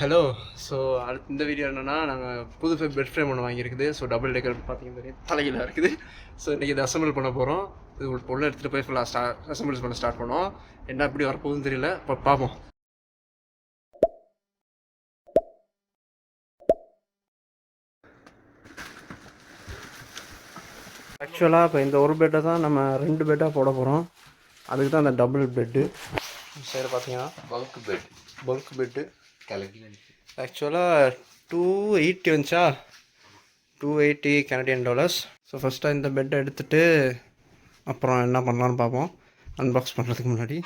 Hello. So அடுத்து இந்த video என்னென்னா, நாங்கள் புது பெட் ஃப்ரேம் ஒன்று வாங்கியிருக்குது. ஸோ டபுள் டெக்கர் பார்த்தீங்கன்னா தலைகீழாக இருக்குது. ஸோ இன்றைக்கி இதை அசம்பிள் பண்ண போகிறோம். இது ஒரு பொருளை எடுத்துகிட்டு போய் ஃபுல்லாக அசம்பிள்ஸ் பண்ண ஸ்டார்ட் பண்ணோம். என்ன எப்படி வரப்போகுதுன்னு தெரியல, இப்போ பார்ப்போம். ஆக்சுவலாக இப்போ இந்த ஒரு பெட்டை தான் நம்ம 2 பெட்டாக போட போகிறோம். அதுக்கு தான் அந்த டபுள் பெட்டு. சரி பார்த்தீங்கன்னா பல்க் பெட்டு ஆக்சுவலாக $280 வந்துச்சா, $280 கனடியன் டாலர்ஸ். ஸோ ஃபஸ்ட்டாக இந்த பெட்டை எடுத்துகிட்டு அப்புறம் என்ன பண்ணலான்னு பார்ப்போம். அன்பாக்ஸ் பண்ணுறதுக்கு முன்னாடி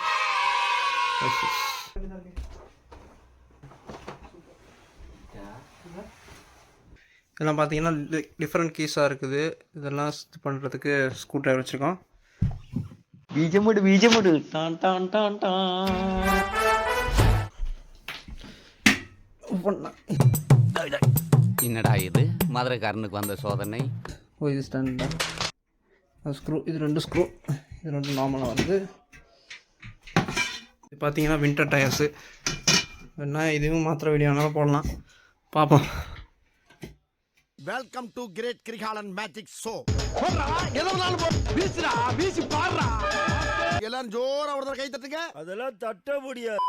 இதெல்லாம் பார்த்தீங்கன்னா டிஃப்ரெண்ட் கீஸாக இருக்குது. இதெல்லாம் இது பண்ணுறதுக்கு ஸ்க்ரூ ட்ரைவர் வச்சுருக்கோம். பீஜமுடு டான் டான் டான் டான். என்னடா இது மதுரைக்காரனுக்கு வந்த சோதனை? ஓ, இது ஸ்டாண்டா ஸ்க்ரூ. இது 2 ஸ்க்ரூ, இது 2 நார்மலாக வருது. இது பார்த்தீங்கன்னா வின்டர் டயர்ஸு. என்ன இதுவும் மாத்திர வீடியோனாலும் போடலாம், பார்ப்போம். Welcome to great Kirikalan magic show. எல்லாரும் ஜோரா ஒரு கை தட்டுங்க. அதெல்லாம் தட்ட முடியாது.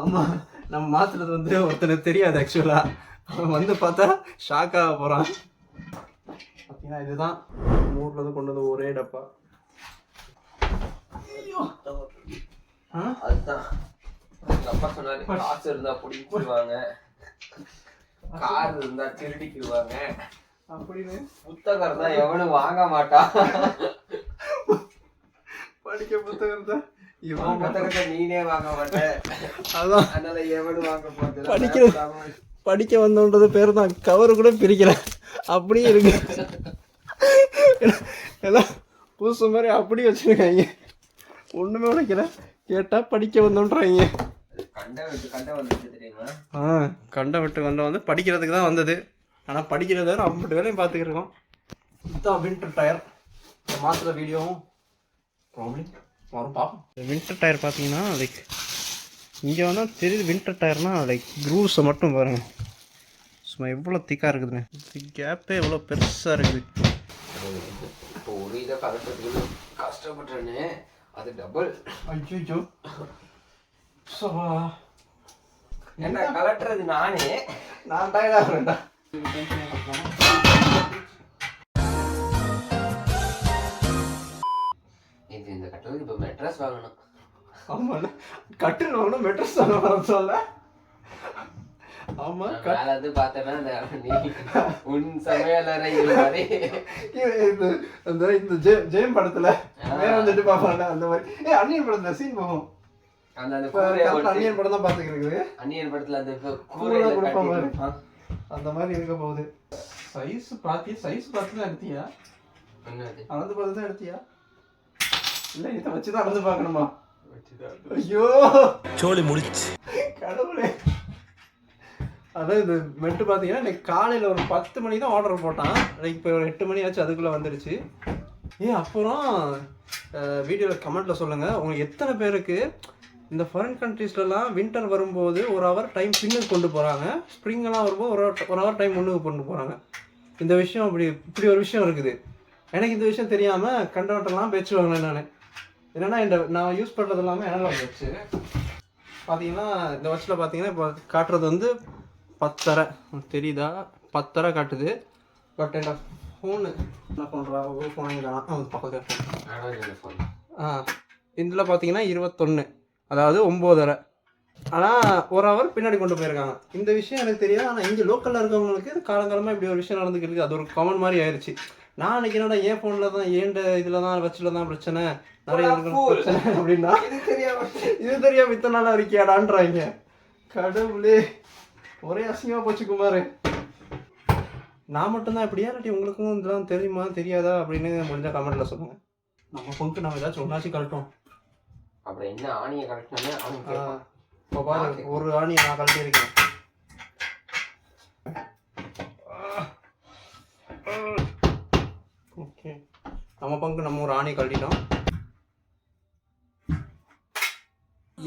ஆமாம், நம்ம மாற்றுறது வந்து ஒருத்தனுக்கு தெரியாது. ஆக்சுவலாக அவன் வந்து பார்த்தா ஷாக்காக போகிறான். பார்த்தீங்கன்னா இதுதான் ஊரில் கொண்டு வந்து ஒரே டப்பா. அதுதான் அப்பா சொன்னாரு, காசு இருந்தா பிடிக்குவாங்க, கார் இருந்தா திருடிக்குவாங்க, அப்படின்னு. புத்தகம் இருந்தா எவனும் வாங்க மாட்டான், படிக்க புத்தகம் தான் இவன் புத்தகத்தை நீனே வாங்க மாட்டேன், அதான் அதனால எவனும் வாங்க போறது. படிக்க வந்தோன்றது பேர் தான். கவரு கூட பிரிக்கல, அப்படியே இருக்கு. எல்லாம் புதுசு மாதிரி அப்படியே வச்சுருக்காங்க, ஒன்றுமே உடைக்கல. கேட்டால் படிக்க வந்தோன்றாங்க. கண்ட வந்துச்சு தெரியுமா? கண்ட விட்டு வந்து படிக்கிறதுக்கு தான் வந்தது. ஆனால் படிக்கிறத அப்படி வேலையும் பார்த்துக்கிருக்கோம். இதுதான் வின்டர் டயர். மாத்திர வீடியோவும் ப்ராப்ளம் வரும், பார்ப்போம். வின்டர் டயர் பார்த்தீங்கன்னா லைக் இங்கே வந்தால் தெரியுது. வின்டர் டயர்னால் லைக் க்ரூஸை மட்டும் பாருங்கள், சும்மா எவ்வளோ திக்காக இருக்குதுன்னு. கேப்பே எவ்வளோ பெருசாக இருக்குது. இப்போ ஒரு இதை கலட்டுறதுக்கு கஷ்டப்பட்டுறேன்னு, அது டபுள். ஐயோ, ஸோ என்ன கலட்டுறது நானே, நான் டயர்டாக வேண்டாம். இது இந்த கட்டுறதுக்கு இப்போ மெட்ரஸ் வாங்கணும். ஆமாம், கட்டில் வாங்கணும், மெட்ரஸ் வாங்க வர சொல்ல. ஆமாம், மேல இருந்து பார்த்தேன்னா நீ உன் சமையலறை மாதிரி இந்த ஜெயம் படத்துல வேற வந்துட்டு பார்ப்பாங்க அந்த மாதிரி. அன்னியன் படத்துல சீன் போகும். அன்னியன் படம் தான் பார்த்துக்கிருக்கு. அன்னியன் படத்துல அந்த அந்த மாதிரி இருக்க போகுது. சைஸ் பார்த்து தான் எடுத்தியா? அளந்து பார்த்து தான் எடுத்தியா? இல்லை, இதை வச்சுதான் அளந்து பார்க்கணுமா? ஐயோ, சோலி முடிச்சு கடவுளே. அதான் இது மெட்டு பார்த்தீங்கன்னா இன்னைக்கு காலையில் ஒரு 10 மணிக்கு தான் ஆர்டர் போட்டான். இப்போ ஒரு 8 மணி ஆச்சு, அதுக்குள்ளே வந்துடுச்சு. அப்புறம் வீடியோவில் கமெண்ட்டில் சொல்லுங்கள், உங்களுக்கு எத்தனை பேருக்கு இந்த ஃபாரின் கண்ட்ரீஸ்லலாம் வின்டர் வரும்போது 1 ஹவர் டைம் பின்னுக்கு கொண்டு போகிறாங்க, ஸ்ப்ரிங்கெல்லாம் வரும்போது ஒரு ஹவர் டைம் முன்னுக்கு கொண்டு போகிறாங்க. இந்த விஷயம் இப்படி ஒரு விஷயம் இருக்குது. எனக்கு இந்த விஷயம் தெரியாமல் கண்டவட்டெல்லாம் பேச்சுவாங்களே. நான் என்னென்னா நான் யூஸ் பண்ணுறது எல்லாமே அனலாக் வச்சு பார்த்தீங்கன்னா, இந்த வாட்சில் பார்த்தீங்கன்னா இப்போ காட்டுறது வந்து 10:30 தெரியுதா? 10:30 காட்டுது. பட் என்னோட ஃபோனு என்ன பண்ணுறா, ஒரு ஃபோன் வாங்கிக்கலாம் பக்கத்தில் ஃபோன். இதில் பார்த்தீங்கன்னா 21, அதாவது 9:30. ஆனால் 1 ஹவர் பின்னாடி கொண்டு போயிருக்காங்க. இந்த விஷயம் எனக்கு தெரியாது. ஆனால் இங்கே லோக்கலில் இருக்கவங்களுக்கு காலங்காலமாக இப்படி ஒரு விஷயம் நடந்துக்கிட்டு, அது ஒரு காமன் மாதிரி ஆயிடுச்சு. நான் நினைக்கிறேன்டா என் ஃபோனில் தான், ஏண்ட இதில் தான் வச்சுல தான் பிரச்சனை, நிறைய பிரச்சனை அப்படின்னா இது தெரியாம இத்தனை நாளாக இருக்கியாடான்றாங்க. கடவுளே, ஒரே அசிங்கமாக போச்சு குமார். நான் மட்டும்தான் இப்படியா, இல்லாட்டி உங்களுக்கும் இதெல்லாம் தெரியுமா தெரியாதா அப்படின்னு முடிஞ்சால் கமெண்ட்டில் சொல்லுங்கள். நம்ம ஃபோனுக்கு நம்ம ஏதாச்சும் ஒன்றாச்சும் கழட்டோம். அப்புறம் என்ன ஆணியை கழட்டினோன்னு இப்போ பாரு, ஒரு ஆணியை நான் கழட்டியிருக்கேன். ஓகே, நம்ம பங்கு நம்ம ஒரு ஆணியை கழட்டிட்டோம்.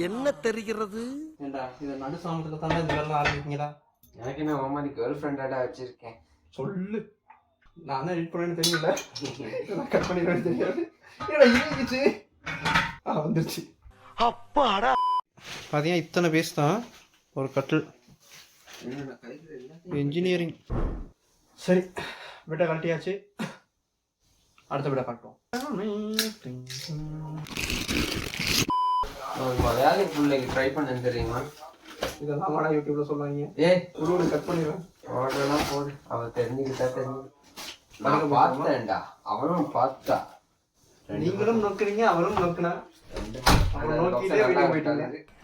என்ன தெரிகிறது? ஏண்டா இதை நடு சாமத்தில் தானே இந்த வேலை ஆரம்பிப்பீங்களா? எனக்கு என்ன ஓமா நீ கேர்ள் ஃப்ரெண்டாடா வச்சிருக்கேன். சொல்லு. நான் தான் எடிட் பண்ணேன்னு தெரியல. நான் கட் பண்ணிடுவேன்னு தெரியாது. ஏடா இருந்துச்சு. வந்துருச்சு. அப்பாடா. பார்த்தீங்கன்னா இத்தனை பேஸ் தான் ஒரு கட்டில். இன்ஜினியரிங். சரி விட கழட்டியாச்சு. அடுத்த விட காட்டுவோம். வேலைக்கு பிள்ளைக்கு ட்ரை பண்ண தெரியுமா? இதெல்லாம் வாடா யூடியூப்ல சொல்லாங்க. ஒரு கட் பண்ணிடுவேன். ஓடலாம் போடு. அவன் தெரிஞ்சுக்கிட்டா தெரிஞ்சு. நான் பார்த்தேன்டா, அவனும் பார்த்தா. நீங்களும் நோக்குறீங்க, அவரும் நோக்குனா.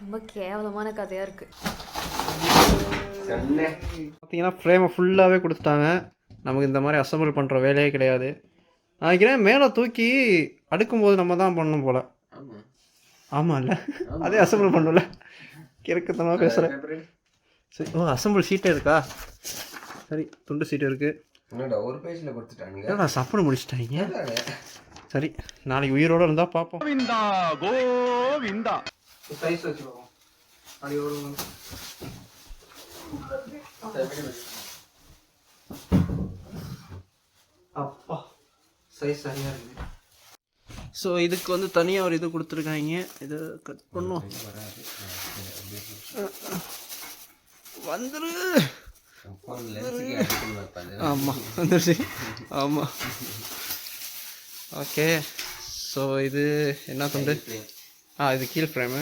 ரொம்ப கேவலமான கதையா இருக்கு. பார்த்தீங்கன்னா ஃப்ரேமை ஃபுல்லாகவே கொடுத்துட்டாங்க. நமக்கு இந்த மாதிரி அசம்பிள் பண்ணுற வேலையே கிடையாது. நினைக்கிறேன் மேலே தூக்கி அடுக்கும்போது நம்ம தான் பண்ணணும் போல். ஆமாம் இல்லை, அதே அசம்பிள் பண்ணல. கிறுக்குத்தனமாக பேசுகிறேன். சரி. ஓ அசம்பிள் சீட்டே இருக்கா? சரி துண்டு சீட்டு இருக்குது. என்னடா ஒரு பேஜில் கொடுத்துட்டானுங்க. ஏன்னா சப்பனை முடிச்சிட்டாங்க. சரி நாளைக்கு உயிரோடு இருந்தால் பார்ப்போம். சைஸ் வச்சு பார்ப்போம். அப்பா சைஸ் சரியாக இருக்குது. ஸோ இதுக்கு வந்து தனியாக ஒரு இது கொடுத்துருக்காங்க. இதை கட் பண்ணும். வந்துரு. ஆமாம் வந்துருச்சு. ஆமாம் ஓகே. ஸோ இது என்ன துண்டு? இது கீழ் ஃப்ரேமு.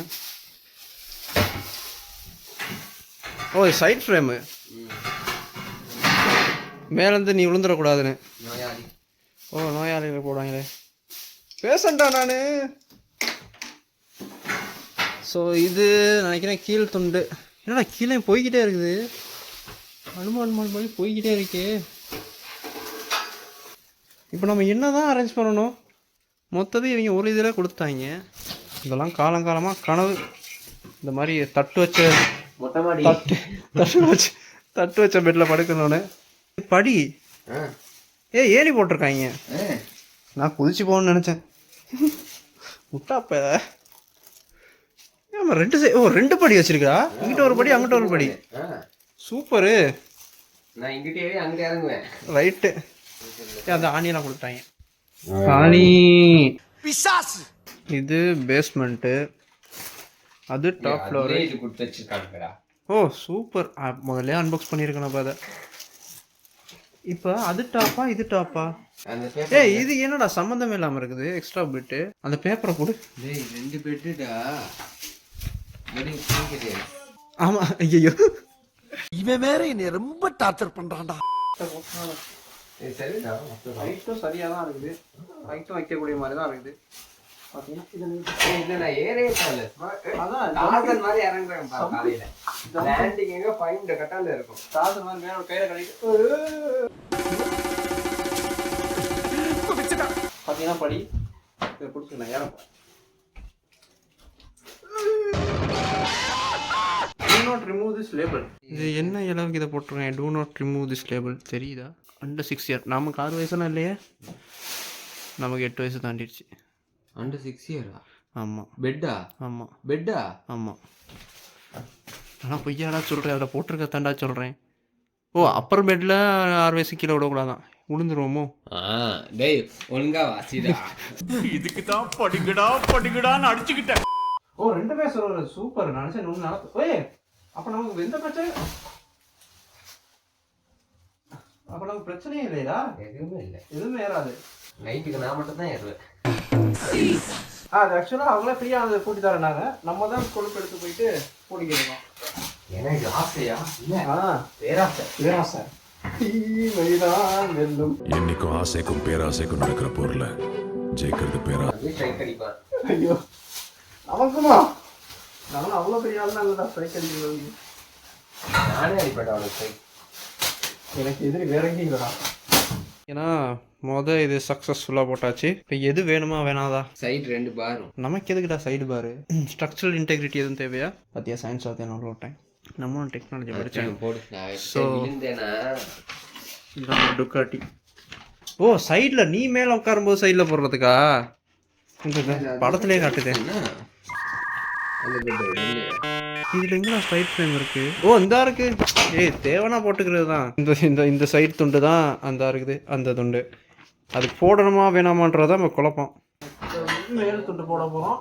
ஓ சைட் ஃப்ரேமு. மேலேருந்து நீ விழுந்துடக்கூடாதுன்னு. ஓ நோயாளிகள் போடுவாங்களே. பேசண்டா நான். ஸோ இது நினைக்கிறேன் கீழ் துண்டு. என்னடா கீழே போய்கிட்டே இருக்குது. அனுமான் போய்கிட்டே இருக்கே. இப்போ நம்ம என்ன தான் அரேஞ்ச் பண்ணணும்? மொத்தத்தை இவங்க ஒரு இதில் கொடுத்தாங்க. இதெல்லாம் காலங்காலமாக கனவு. இந்த மாதிரி தட்டு வச்ச தட்டு வச்ச பெட்டில் படுக்கணும்னு. படி ஏணி போட்டிருக்காங்க. நான் குதிச்சு போகணும்னு நினச்சேன். முட்டாப்ப ஆமாம் ரெண்டு படி வச்சிருக்கா. இங்கிட்ட ஒரு படி அங்கிட்ட ஒரு படி. சூப்பரு. நான் இங்கிட்டே அங்கிட்டே இறங்குவேன். ரைட்டு. அந்த ஆணியெல்லாம் கொடுத்தாங்க. ஆணி பிசாசு. இது பேஸ்மெண்ட்டு. அது டாப் ஃப்ளோரு. இது கொடுத்து வச்சிருக்காங்கடா. ஓ சூப்பர். முதல்ல அன்பாக்ஸ் பண்ணியிருக்கேன் அதை. இப்போ அது டாப்பா இது டாப்பா? இது என்னடா சம்மந்தமே இல்லாமல் இருக்குது. எக்ஸ்ட்ரா பிட்டு. அந்த பேப்பரை போடு. டேய் 2 பெட்டுடா. ஆமாம் ஐயோ இவன் வேற என்னை ரொம்ப டார்ச்சர் பண்றான்டா. சரிடா. ஹைட்டும் சரியாக தான் இருக்குது. ஹைட்டும் வைக்கக்கூடிய மாதிரி தான் இருக்குது. நான் ஏறே போகல. அதான் மாதிரி இறங்குறேன் காலையில. லேண்டிங் எங்க ஃபைண்ட் கட்டால இருக்கும். சாதம் மாதிரி மேலே கையில் கிடைக்கும். பார்த்தீங்கன்னா படி இதை பிடிச்சிக்கலாம். ஏறப்போம். Do not remove this label. இது என்ன அளவுக்கு இதை போட்டிருக்கேன்? Do not remove this label. தெரியுதா? Under 6 year. நமக்கு 6 வயசுலாம் இல்லையே. நமக்கு 8 வயசு தாண்டிடுச்சு. அண்டர் 6 இயரா? ஆமாம். பெட்டா? ஆமாம். பெட்டா? ஆமாம். ஆனால் பொய்யாடா சொல்கிறேன். அதில் போட்டிருக்க தாண்டா சொல்கிறேன். ஓ அப்பர் பெட்டில் 6 வயசு கீழே விடக்கூடாதான். விழுந்துருவோமோ? டேய் ஒழுங்கா வாசிடா. இதுக்கு தான் படிக்கடான்னு அடிச்சுக்கிட்டேன். ஓ 2 பேர் சொல்கிறது சூப்பர். நினச்சேன் ஒன்று நடக்கும். ஓயே அப்போ நமக்கு எந்த பிரச்சனை? அப்போ நமக்கு பிரச்சனையே இல்லையா? எதுவுமே இல்லை. எதுவுமே ஏறாது. நைட்டுக்கு நான் மட்டும் தான் ஏறுவேன். அது ஆக்சுவலாக அவங்களே ஃப்ரீயாக அதை கூட்டி தரேனாங்க. நம்ம தான் கொழுப்பு எடுத்து போயிட்டு கூட்டிக்கிறோம். எனக்கு ஆசையா? இல்லை பேராசை. பேராசை என்னைக்கும் ஆசைக்கும் பேராசைக்கும் நடக்கிற பொருளை ஜெயிக்கிறது பேரா. ஸ்ட்ரைக் அடிப்பான். ஐயோ நமக்குமா? நானும் அவ்வளோ பெரிய ஆள் தான் ஸ்ட்ரைக் அடிக்கிறது. நானே அடிப்பேன் அவனுக்கு ஸ்ட்ரைக். எனக்கு எதிரி வேற எங்கேயும் இல்லைடா. ஏன்னா இது சக்ஸஸ்ஃபுல்லாக போட்டாச்சு. இப்போ எது வேணுமா வேணாதா? சைடு 2 பாரும். நமக்கு எதுக்குடா சைடு பாரு? ஸ்ட்ரக்சரல் இன்டெகிரிட்டி எதுவும் தேவையா? பார்த்தியா சயின்ஸ் ஆகுது என்னோட விட்டேன். நம்மளும் டெக்னாலஜி படித்தேன். போடு. ஸோ விழுந்தேனா இதுதான் டுக்காட்டி. ஓ சைடில் நீ மேலே உட்காரும்போது சைடில் போடுறதுக்கா? இந்த படத்துலேயே காட்டுதேன். இதில் எங்கே ஸ்ட்ரைட் ஃப்ரேம் இருக்குது? ஓ இந்த இருக்குது. ஏய் தேவைன்னா போட்டுக்கிறது தான். இந்த இந்த இந்த சைடு துண்டு தான் அந்த இருக்குது, அந்த துண்டு. அதுக்கு போடணுமா வேணாமான்றதான் நம்ம குழப்பம். மேல் துண்டு போட போகிறோம்.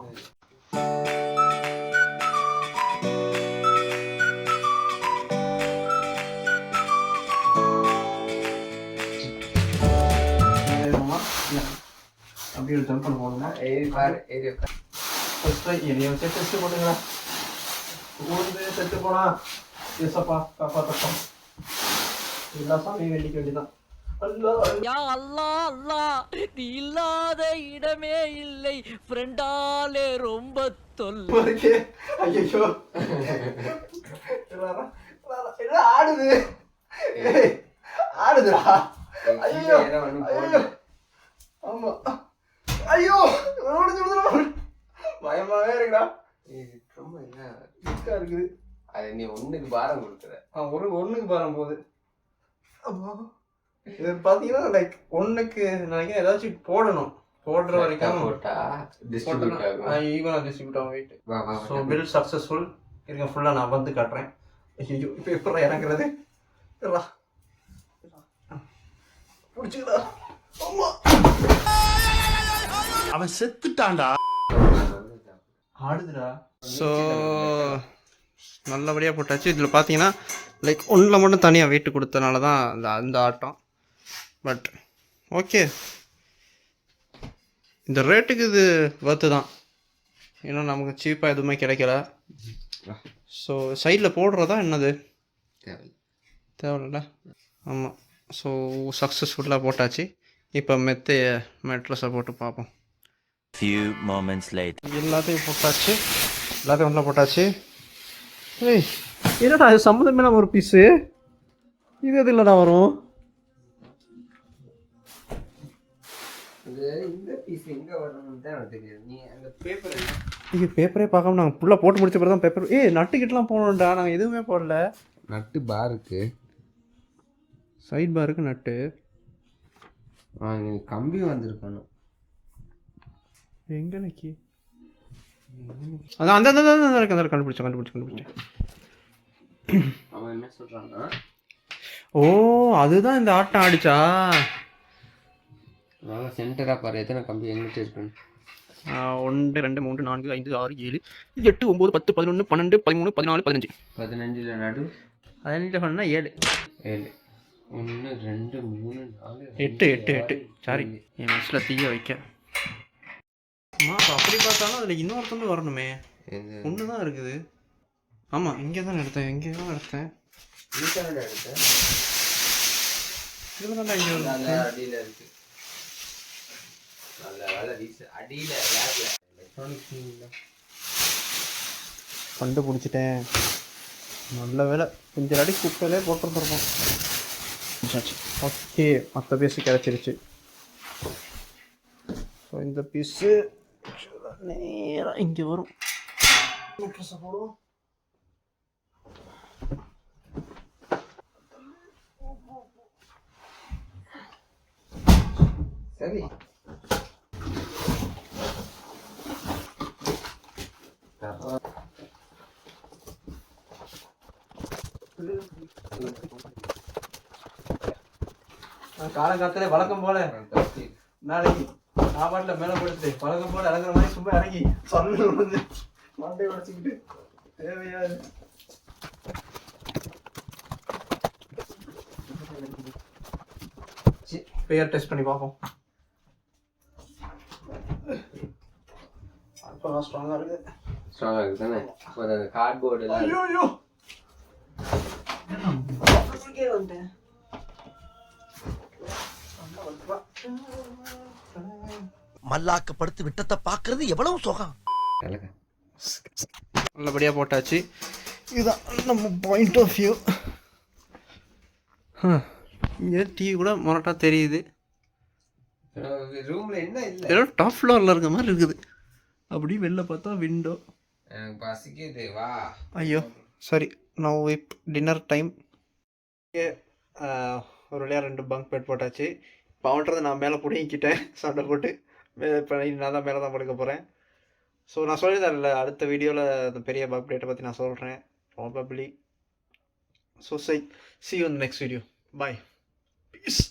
அப்படியே ஒரு ஜம்ப் பண்ண போகணுமா? ஃபர்ஸ்ட் என்னைய வச்சு டெஸ்ட் போட்டுங்களா? ஊருந்து செத்து போனா எசப்பா காப்பாத்தப்பா. எல்லா சாமியும் வேண்டிக்க வேண்டியதான். யா அல்லாஹ் அல்லாஹ், நீ இல்லாத இடமே இல்லை, ஃப்ரெண்டாலே ரொம்ப தொல்லை. ஐயோ ஆடுது, ஆடுதுடா. ஐயோ ஐயோ ஆமா ஐயோ பயமாவே இருக்குடா. ரொம்ப என்ன இருக்குது. அது நீ ஒண்ணுக்கு பாரம் கொடுக்குற. ஒண்ணுக்கு பாரம் போகுது. இது பாத்தீங்கன்னா லைக் ஒண்ணுக்கு நினைக்கிறேன் ஏதாச்சும் போடணும். போடுற வரைக்கும் போட்டா டிஸ்ட்ரிபியூட் ஆகும். ஈவனா டிஸ்ட்ரிபியூட் ஆகும். வெயிட். So bill successful. இருங்க ஃபுல்லாக நான் வந்து காட்டுறேன். ஐயோ இப்போ எப்படி இறங்குறது? பிடிச்சிக்கடா. அவன் செத்துட்டான்டா. ஆடுதுடா. ஸோ நல்லபடியாக போட்டாச்சு. இதில் பார்த்தீங்கன்னா லைக் ஒன்றில் மட்டும் தனியாக வெயிட் கொடுத்தனால தான் அந்த ஆட்டம். பட் ஓகே, இந்த ரேட்டுக்கு இது ஒர்த்து தான். ஏன்னா நமக்கு சீப்பாக எதுவுமே கிடைக்கல. ஸோ சைடில் போடுறதா என்னது தேவையில்ல. ஆமாம். ஸோ சக்ஸஸ்ஃபுல்லாக போட்டாச்சு. இப்போ மெட்ரஸை போட்டு பார்ப்போம். Few moments later. எல்லாத்தையும் போட்டாச்சு. எல்லாத்தையும் ஒன்றில் போட்டாச்சு. ஏய் என்னடா இது சம்மந்தமே இல்லாமல் ஒரு பீஸு? இது எது இல்லைடா வரும்? இந்த பீஸ் எங்க வரணும்னு தான் எனக்கு தெரியாது. நீ அந்த பேப்பர் இது பேப்பரே பார்க்காம நாங்கள் ஃபுல்லாக போட்டு முடிச்ச பிறகு தான் பேப்பர். நட்டுக்கிட்டலாம் போகணும்டா. நாங்கள் எதுவுமே போடல. நட்டு பாருக்கு, சைட் பாருக்கு நட்டு. கம்பி வந்திருக்கணும். எங்கே நிக்கி? அதான் அந்த அந்த கண்டுபிடிச்சேன். அவன் என்ன சொல்றான்னா, ஓ அதுதான் இந்த ஆட்டம் ஆடிச்சா. சென்டரா பாரு எத்தனை கம்பி எங்கிட்ட இருக்குன்னு. 1 2 3 4 5 6 7 8 9 10 11 12 13 14 15. 15ல நடு 15 சொன்னா 7 7 1 2 3 4 8 சாரி என் மிஸ்ல தீய வைக்க. அம்மா அப்படி பார்த்தாலும் அதில் இன்னொருத்தந்து வரணுமே. ஒன்று தான் இருக்குது. ஆமாம் இங்கே தான் எடுத்தேன். இதுதான் இங்கே அடியில இருக்கு. நல்ல வேலை அடியில எலக்ட்ரானிக்ஸ் கண்டுபிடிச்சிட்டேன். நல்ல வேலை. கொஞ்சம் அடி குப்பையிலே போட்டுருந்துருப்போம். ஓகே மற்ற பீஸு கிடச்சிருச்சு. ஸோ இந்த பீஸு நேராக இங்கே வரும். போடுவோம். சரி காலங்காலத்திலே வழக்கம் போல நாளைக்கு நான் பாட்டில் மேலே படுத்து வழக்கம் போல இறங்குற மாதிரி சும்மா இறங்கி சொல்லு வந்து மண்டை உடச்சிக்கிட்டு தேவையாது. பேர் டெஸ்ட் பண்ணி பார்ப்போம். அப்போ ஸ்ட்ராங்காக இருக்குது தானே. அந்த கார்ட்போர்டு ஐயோ மல்லாக்கப்படுத்தி விட்டத்தை பார்க்கறது எவ்வளவு சுகம். நல்லபடியாக போட்டாச்சு. இதுதான் நம்ம பாயிண்ட் ஆஃப் வியூ. இங்கே டிவி கூட மொரட்டாக தெரியுது. ரூம்ல என்ன இல்லை, ஏதோ டாப் ஃப்ளோரில் இருக்க மாதிரி இருக்குது. அப்படி வெளில பார்த்தா விண்டோ. எனக்கு பசிக்குது வா. ஐயோ சரி. நவ் இப் டின்னர் டைம். ஒரு வழியாக 2 பங்க் பெட் போட்டாச்சு. இப்போ அவன்றதை நான் மேலே பிடிங்கிக்கிட்டேன் சண்டை போட்டு. இப்போ நான் தான் மேலே தான் படுக்க போகிறேன். ஸோ நான் சொல்லியிருந்தேன்ல அடுத்த வீடியோவில் அந்த பெரிய அப்டேட்டை பற்றி நான் சொல்கிறேன் probably. So see you in the next video. Bye. Peace.